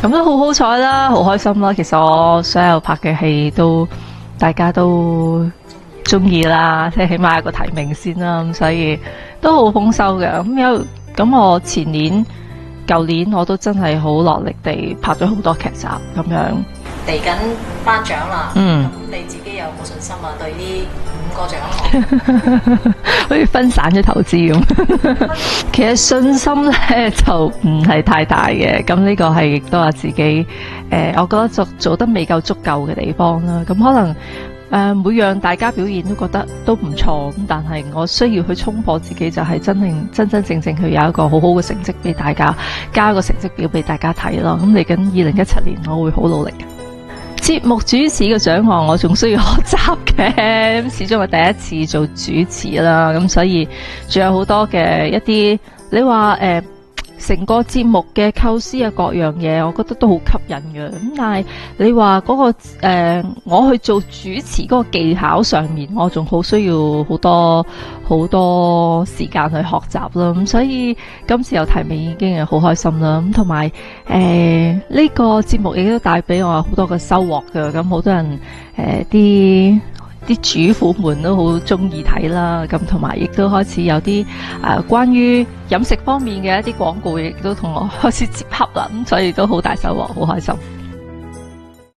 咁都好好彩啦，好開心啦。其實我所有拍嘅戲都大家都中意啦，即係起碼有個提名先啦，咁所以都好豐收嘅。咁我前年、舊年我都真係好落力地拍咗好多劇集咁樣。嚟緊頒獎啦，咁你自己有冇信心啊？對呢5個獎項，好似分散咗投資咁。其實信心咧就唔係太大嘅，咁呢個係亦都係自己我覺得做得未夠足夠嘅地方啦。咁可能每樣大家表現都覺得都唔錯，咁但係我需要去衝破自己，就係真正去有一個好好嘅成績俾大家，加個成績表俾大家睇咯。咁嚟緊2017年，我會好努力嘅。節目主持嘅獎項我仲需要學習嘅，咁始終係第一次做主持啦，咁所以仲有好多嘅一啲，你話成個節目嘅構思啊，各樣嘢，我覺得都好吸引嘅。咁但係你話嗰個我去做主持嗰個技巧上面，我仲好需要好多時間去學習啦。咁所以今次有提名已經係好開心啦。咁同埋呢個節目亦都帶俾我好多嘅收穫嘅。咁好多人啲主婦們都好中意睇啦，咁同埋亦都開始有啲關於飲食方面嘅一啲廣告，亦都同我開始接洽啦，咁所以都好大收穫，好開心。